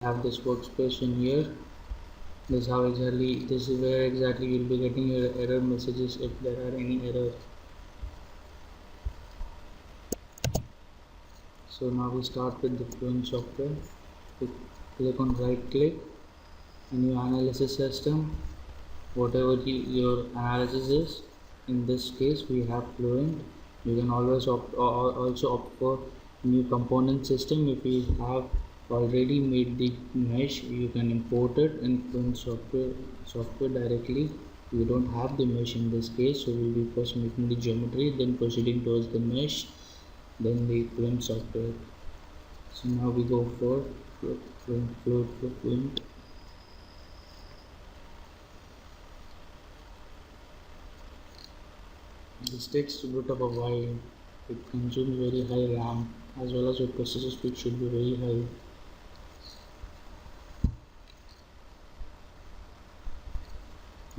have this workspace in here. This is where exactly you'll be getting your error messages if there are any errors. So now we start with the Fluent software. We click on right click, a new analysis system, whatever your analysis is. In this case we have Fluent. You can always also opt for new component system. If you have already made the mesh, you can import it in Fluent software directly. We don't have the mesh in this case, so we'll be first making the geometry, then proceeding towards the mesh, then the Fluent software. So now we go for Fluent. This takes a bit of a while. It consumes very high RAM, as well as your processor speed should be very high.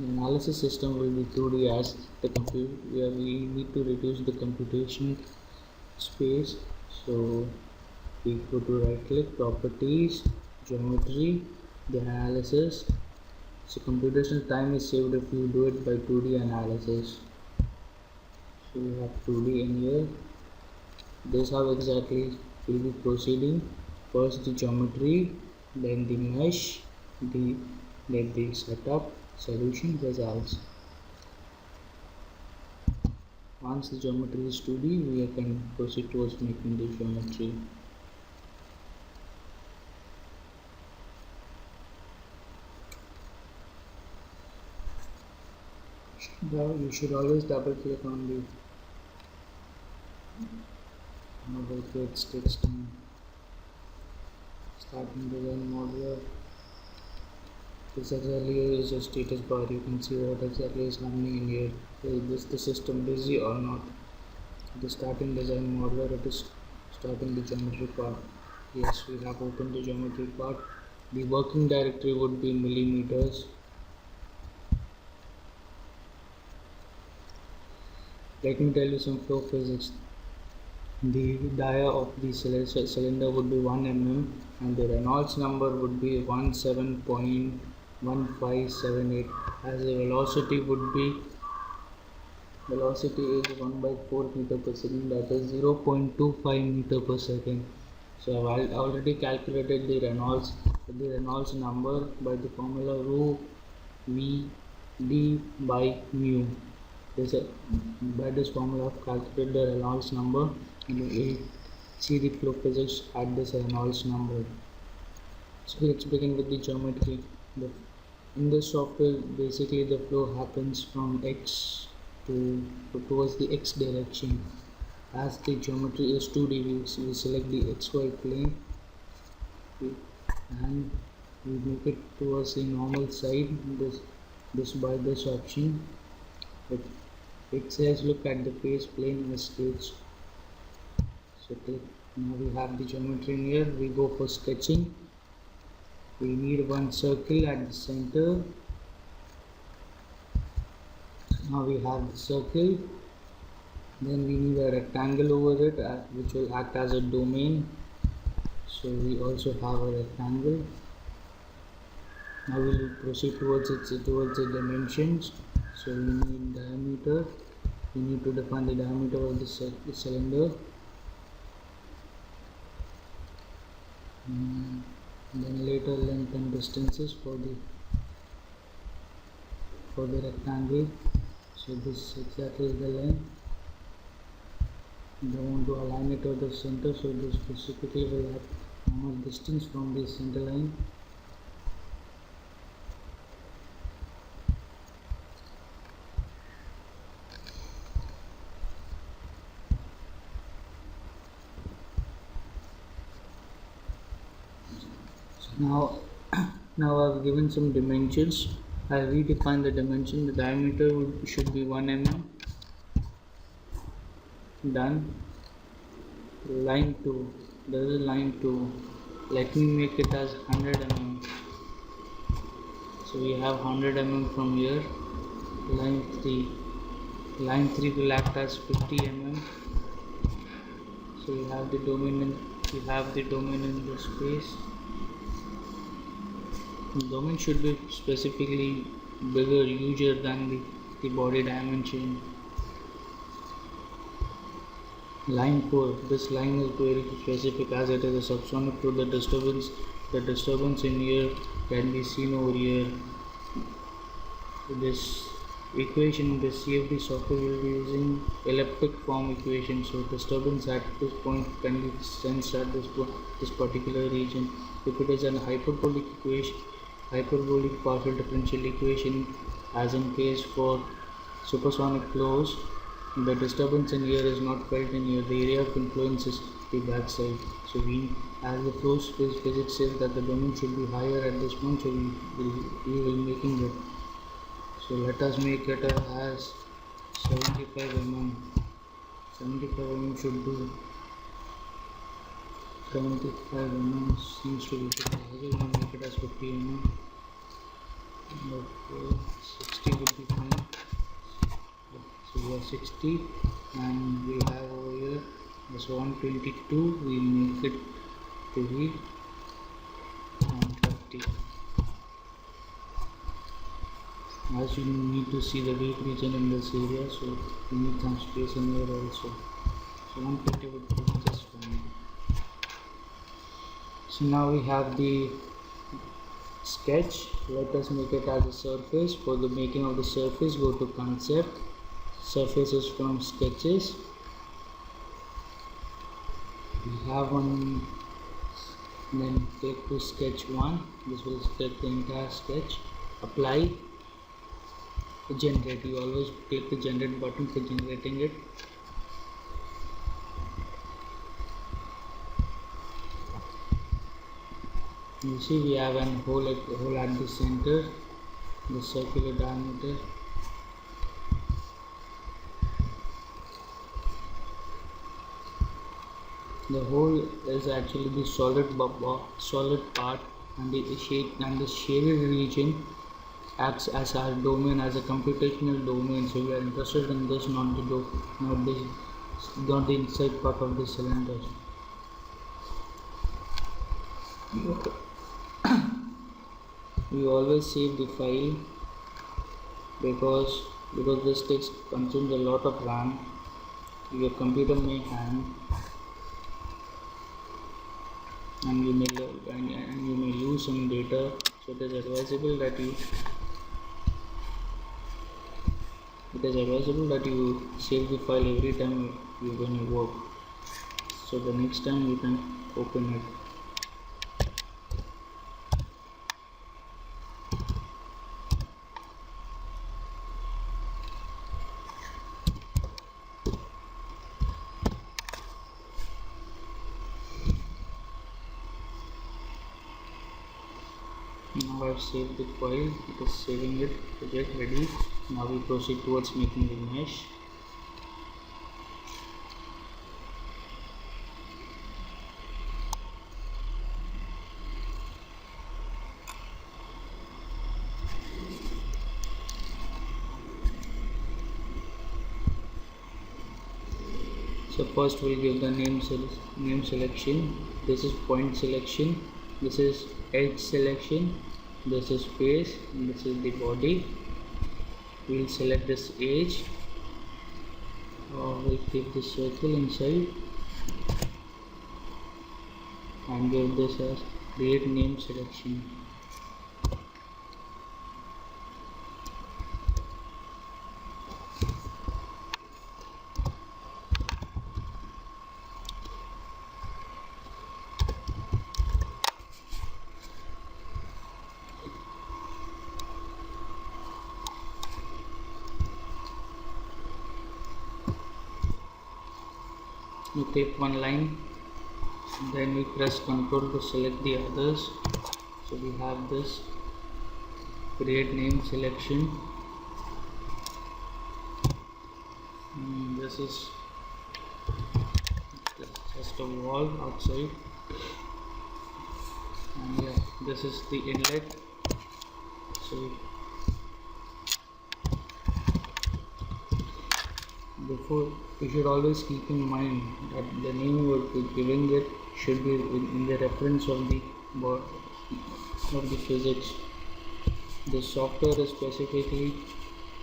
The analysis system will be 2D as we need to reduce the computational space. So we go to right click, properties, geometry, the analysis. So computational time is saved if you do it by 2D analysis. So we have 2D in here. This how exactly we'll be proceeding. First the geometry, then the mesh, then the setup, solution, results. Once the geometry is 2D, we can proceed towards making the geometry. Now you should always double click on the model clicks, takes time. Starting design module. This exactly is a status bar. You can see what exactly is happening in here. Is the system busy or not? The starting design modeler, it is starting the geometry part. Yes, we have opened the geometry part. The working directory would be millimeters. Let me tell you some flow physics. The dia of the cylinder would be 1 mm and the Reynolds number would be 17.1578, as the velocity is 1 by 4 meter per second, that is 0.25 meter per second. So I've already calculated the Reynolds number by the formula rho v d by mu. By this formula I've calculated the Reynolds number, and we see the flow physics at this Reynolds number. So let's begin with the geometry. In this software, basically the flow happens from x towards the x direction. As the geometry is 2D, we select the xy plane and we make it towards the normal side. This by this option. It says look at the face plane as sketch. So now we have the geometry in here. We go for sketching. We need one circle at the center. Now we have the circle. Then we need a rectangle over it, which will act as a domain. So we also have a rectangle. Now we will proceed towards the dimensions. So we need diameter. We need to define the diameter of the cylinder. Then later length and distances for the rectangle. So this exactly is the length. We want to align it to the center, so this specifically will have how much distance from the center line. Now I've given some dimensions. I redefine the dimension. The diameter should be 1 mm. Done. Line 2. There is a line 2. Let me make it as 100 mm. So we have 100 mm from here. Line 3. Line 3 will act as 50 mm. So we have the domain in the space. The domain should be specifically bigger, huger than the body dimension. Line 4. This line is very specific as it is a subsonic to the disturbance. The disturbance in here can be seen over here. This equation, the CFD software will be using elliptic form equation. So disturbance at this point can be sensed at this particular region. If it is an hyperbolic equation, hyperbolic partial differential equation, as in case for supersonic flows, the disturbance in here is not felt in here. The area of influence is the backside. So as the flow space physics says that the domain should be higher at this point, so we will making it. So let us make it as 75 mm. 75 mm should do. 75 mm seems to be good. We will make it as 50 mm. Okay, 60 would be fine. So we have 60 and we have over here as 122. We make it to be 130. As you need to see the weak region in this area, so you need some space in here also. So 130 would be just fine. So now we have the sketch. Let us make it as a surface. For the making of the surface, go to concept, surfaces from sketches. We have one, then click to sketch 1. This will select the entire sketch. Apply, generate. You always click the generate button for generating it. You see we have a hole at the center, the circular diameter. The hole is actually the solid part, and the shaded region acts as our domain, as a computational domain. So we are interested in this, not the inside part of the cylinder. We always save the file because this consumes a lot of RAM. Your computer may hang, and you may lose some data. So it is advisable that you save the file every time when you work. So the next time you can open it. Now I've saved the file, it is saving it, project ready. Now we proceed towards making the mesh. So first we'll give the name selection. This is point selection, this is edge selection, this is face, and this is the body. We'll select this edge, or we'll keep the circle inside and give this as create name selection. You take one line, then we press Ctrl to select the others. So we have this create name selection. This is just a wall outside, and yeah, this is the inlet. So before, you should always keep in mind that the name you are giving it should be in the reference of the of the physics. This software is specifically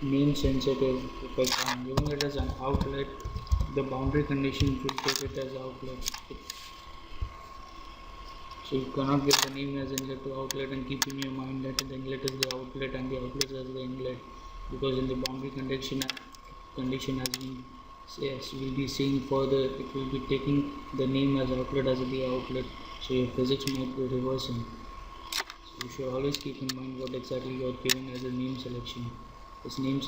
name sensitive. If I am giving it as an outlet, the boundary condition will take it as outlet. So you cannot give the name as inlet to outlet and keep in your mind that the inlet is the outlet and the outlet is the inlet, because in the boundary condition as we'll be seeing further, it will be taking the name as outlet as the outlet. So your physics might be reversing. So you should always keep in mind what exactly you are giving as a name selection. This name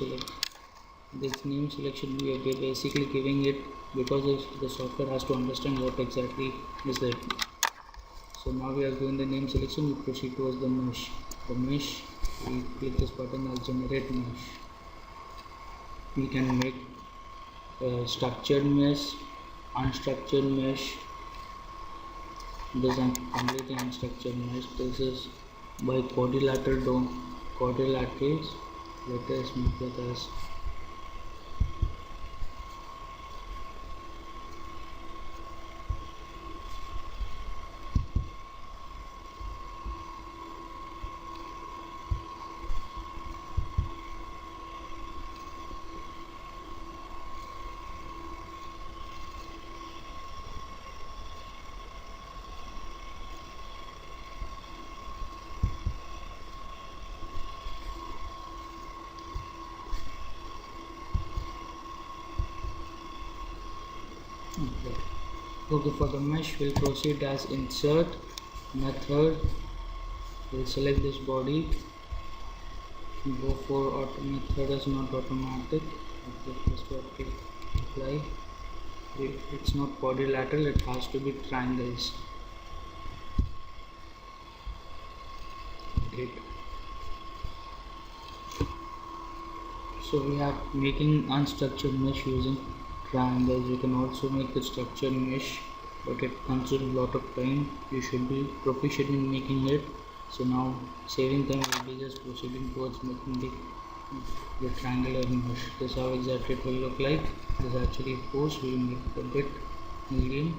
selection we are basically giving it because the software has to understand what exactly is there. So now we are doing the name selection, we proceed towards the mesh. The mesh, we click this button as generate mesh. We can make a structured mesh, unstructured mesh. This is completely unstructured mesh. This is by quadrilateral quadrilaterals. Let us make it as okay. For the mesh, we'll proceed as insert method. We'll select this body, go for auto method as not automatic. Just apply. It's not quadrilateral, it has to be triangles. Great. So we are making unstructured mesh using triangles. You can also make a structured mesh, but it consumes a lot of time. You should be proficient in making it. So now saving time, will be just proceeding towards making the triangular mesh. This is how exactly it will look like. This is actually force. We will make it a bit medium.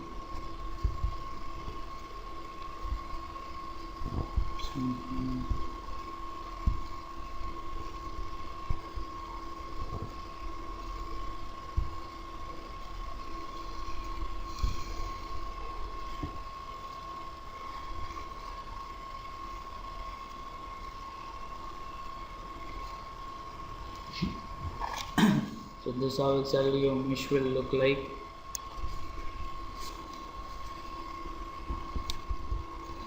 So this is how exactly your mesh will look like.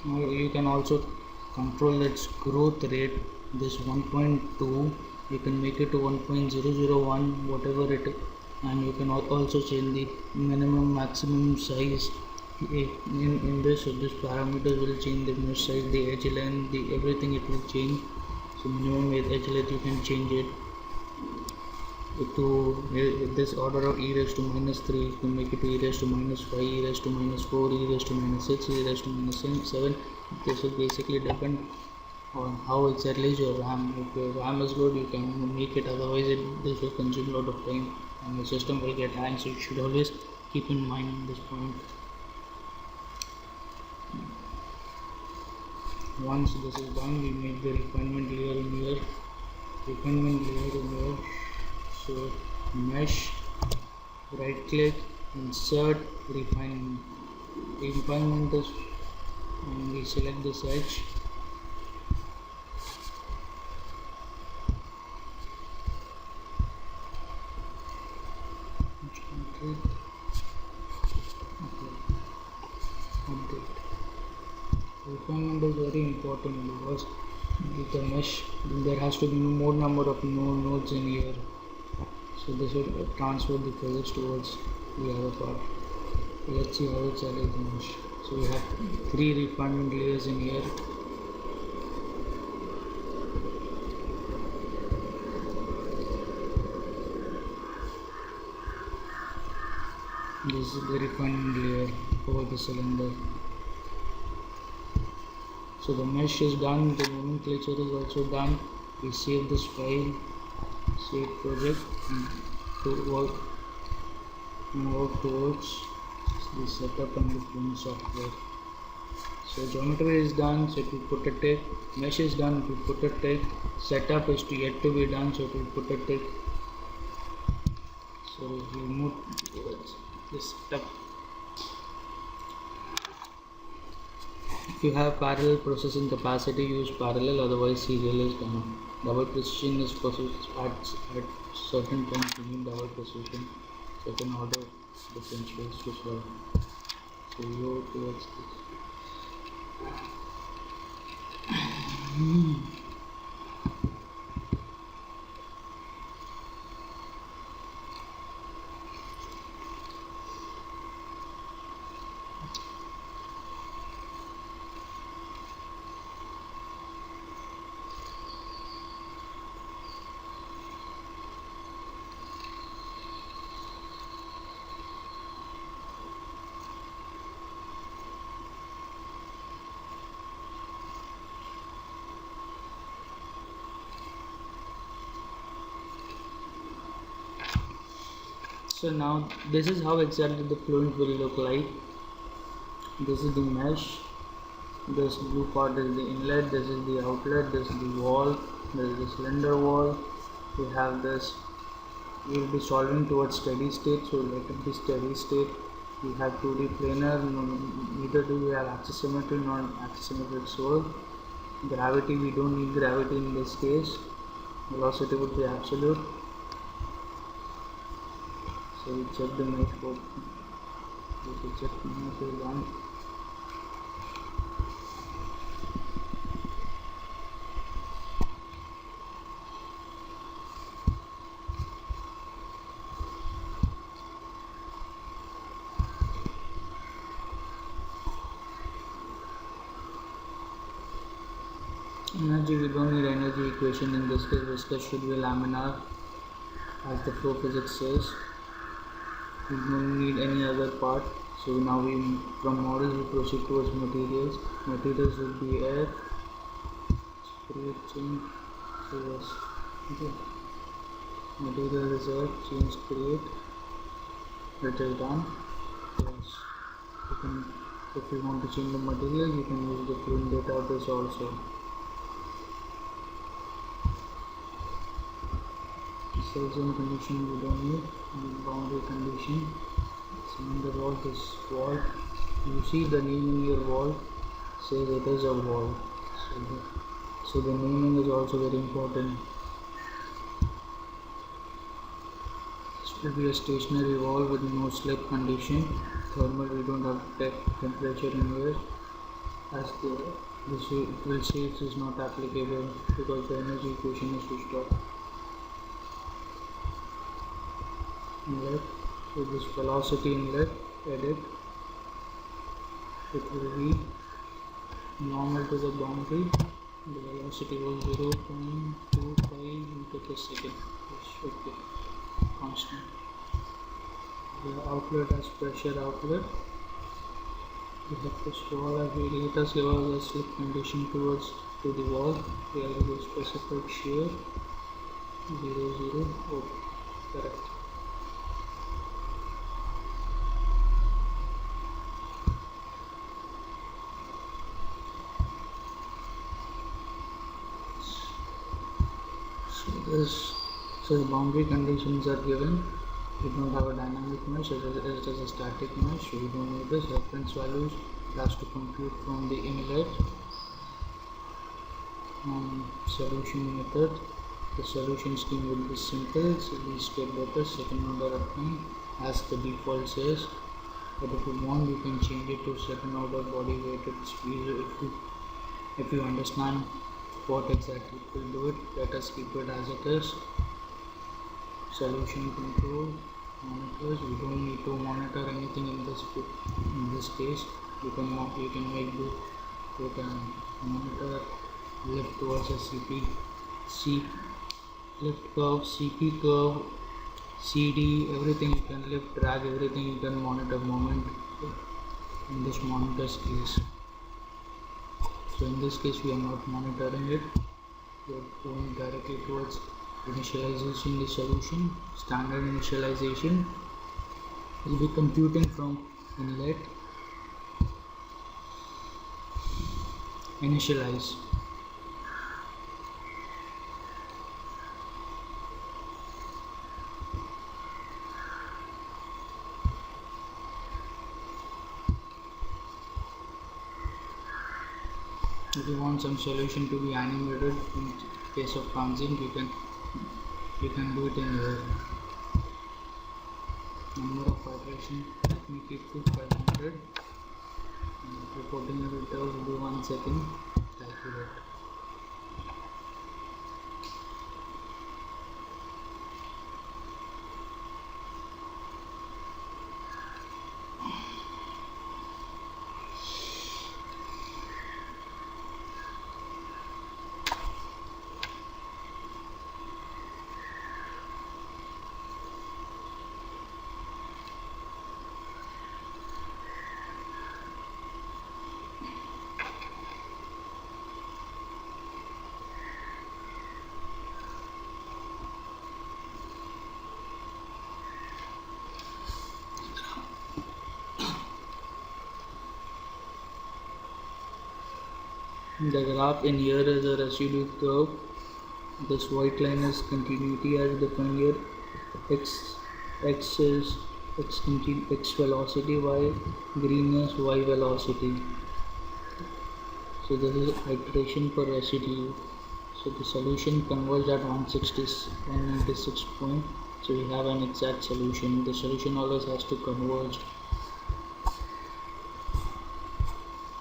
Now you can also control its growth rate. This 1.2 you can make it to 1.001, whatever it is, and you can also change the minimum maximum size in this. So this parameters will change the mesh size, the edge length, the everything it will change. So minimum edge length you can change it to this order of e raised to -3. You can make it to e raised to -5, e raised to -4, e raised to -6, e raised to -7. This will basically depend on how exactly is your RAM. If your RAM is good, you can make it, otherwise this will consume a lot of time and the system will get hang. So you should always keep in mind this point. Once this is done, we make the refinement layer in here. So mesh, right click, insert, refinement. Refinement is when we select this edge. Update. Refinement is very important because with the mesh there has to be more number of nodes in here. So this will transfer the physics towards the other part. Let's see how it's the mesh. So we have 3 refinement layers in here. This is the refinement layer over the cylinder. So the mesh is done, the nomenclature is also done. We save this file, save project, and to work towards the setup and the Fluent software. So geometry is done, so it will put a tick. Mesh is done, it will put a tick. Setup is yet to be done, so it will put a tick. So we move towards this setup. If you have parallel processing capacity, use parallel, otherwise serial is done. Double precision is processed at certain points. You need double precision, certain order differentials to solve. So you go towards this. So now this is how exactly the fluent will look like. This is the mesh, this blue part is the inlet, this is the outlet, this is the wall, this is the cylinder wall. We have this, we will be solving towards steady state, so let it be steady state. We have 2D planar, neither do we have axis symmetry nor axisymmetric source. Gravity, we don't need gravity in this case. Velocity would be absolute. So we check the mesh code. We check the mesh one. Energy, we don't need energy equation in this case. Viscous should be laminar, as the flow physics says. We don't need any other part. So now from models we proceed towards materials. Materials will be air, create change, so yes, okay. Material is air, change create, that is done. Yes, you can, if you want to change the material, you can use the fluent database also. Zone condition we don't need, and boundary condition. Cylinder wall, this wall, you see the name in your wall says it is a wall, so the naming is also very important. This will be a stationary wall with no slip condition. Thermal, we don't have temperature anywhere, as this will say it is not applicable because the energy equation is switched off. Inlet, so this velocity inlet, edit, it will be normal to the boundary. The velocity was 0.25 meter per second. This should be constant. The outlet as pressure outlet. We have this wall as radiators give us a slip condition to the wall. We have a specific shear 0, oh, correct. So the boundary conditions are given. We don't have a dynamic mesh, it is a static mesh, so we don't need this. Reference values it has to compute from the inlet. Solution method, the solution scheme will be simple, so we step better, second order applying as the default says. But if you want, you can change it to second order body weighted speed if you understand what exactly it will do it. Let us keep it as it is. Solution control, monitors, we don't need to monitor anything in this case. You can make monitor lift towards a lift curve, CP curve, CD, everything you can lift, drag, everything you can monitor moment in this monitor's case. So in this case we are not monitoring it, we are going directly towards initialization the solution. Standard initialization will be computing from inlet. initialize. If you want some solution to be animated in case of transient, you can do it in here. Number of iteration, let me keep to 500. Reporting it will be 1 second. Calculate. The graph in here is a residue curve. This white line is continuity as defined here. X is x velocity, y green is y velocity. So this is iteration per residue. So the solution converged at 196 point. So we have an exact solution. The solution always has to converge.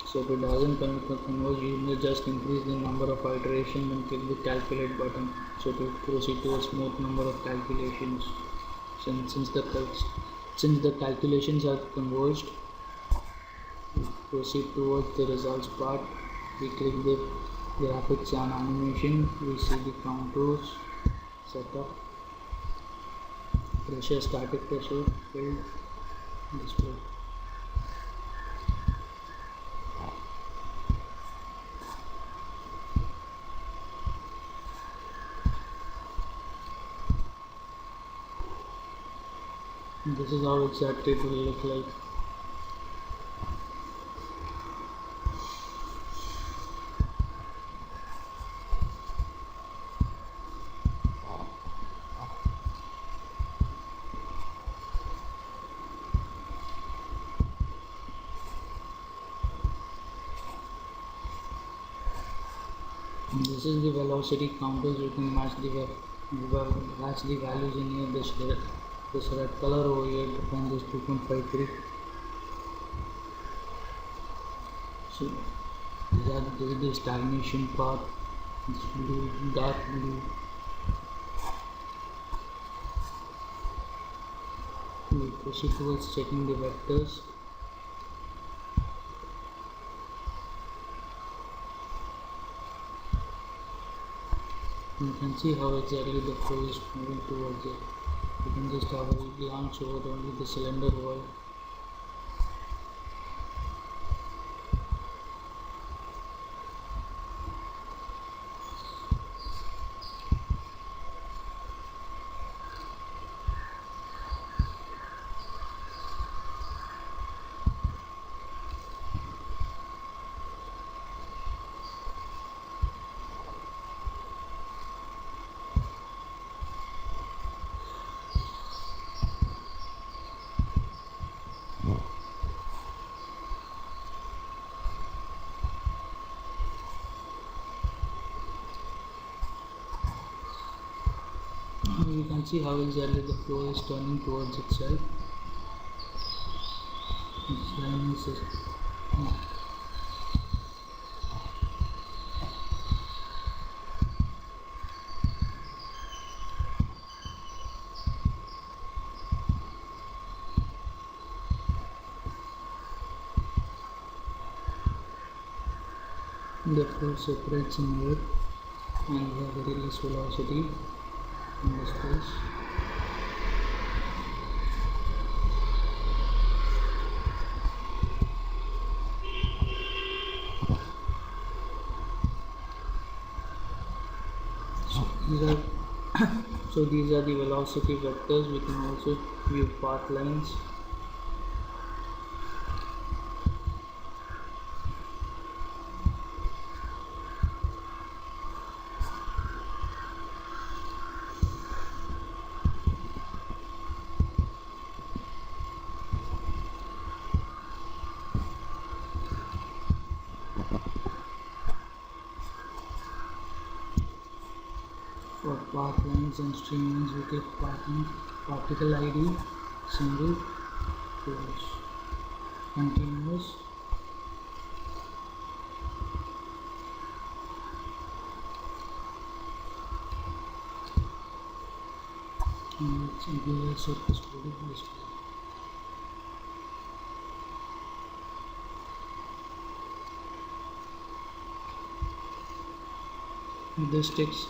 So if it doesn't converge, you may just increase the number of iterations and click the calculate button. So to proceed to a smooth number of calculations. Since the calculations are converged, we proceed towards the results part. We click the graphics and animation. We see the contours, setup, pressure, static pressure, field, display. This is how exactly it will look like. And this is the velocity counters. You can match the values in here. This red color over here defines 2.53. So this is the stagnation part. This blue, dark blue. We proceed towards checking the vectors. You can see how exactly the flow is moving towards it. You can just have a glance over only the cylinder wall. You can see how exactly the flow is turning towards itself. This line is the flow separates in here, and we have very less velocity in this case. So these are the velocity vectors. We can also view path lines. For path lengths and stream lengths, we take particle ID, single, plus continuous, and let's implement surface body display. This takes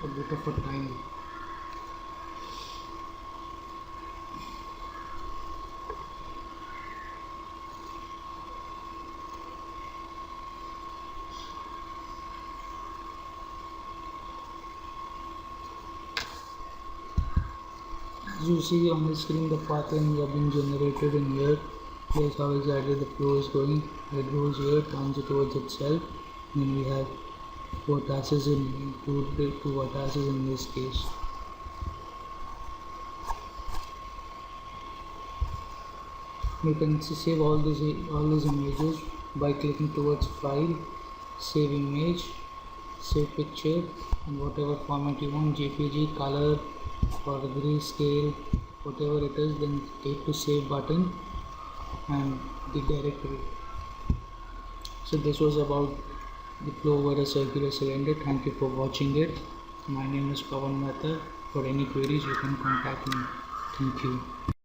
a bit of a time. As you see on the screen, the patterns are being generated in here. Here's how exactly the flow is going. It goes here, turns it towards itself. Then we have vertices in two vertices in this case. You can save all these images by clicking towards File, Save Image, Save Picture, and whatever format you want, JPG, color, or grayscale, whatever it is. Then click to Save button and the directory. So this was about the flow over a circular cylinder. Thank you for watching it. My name is Pawan Mehta. For any queries, you can contact me. Thank you.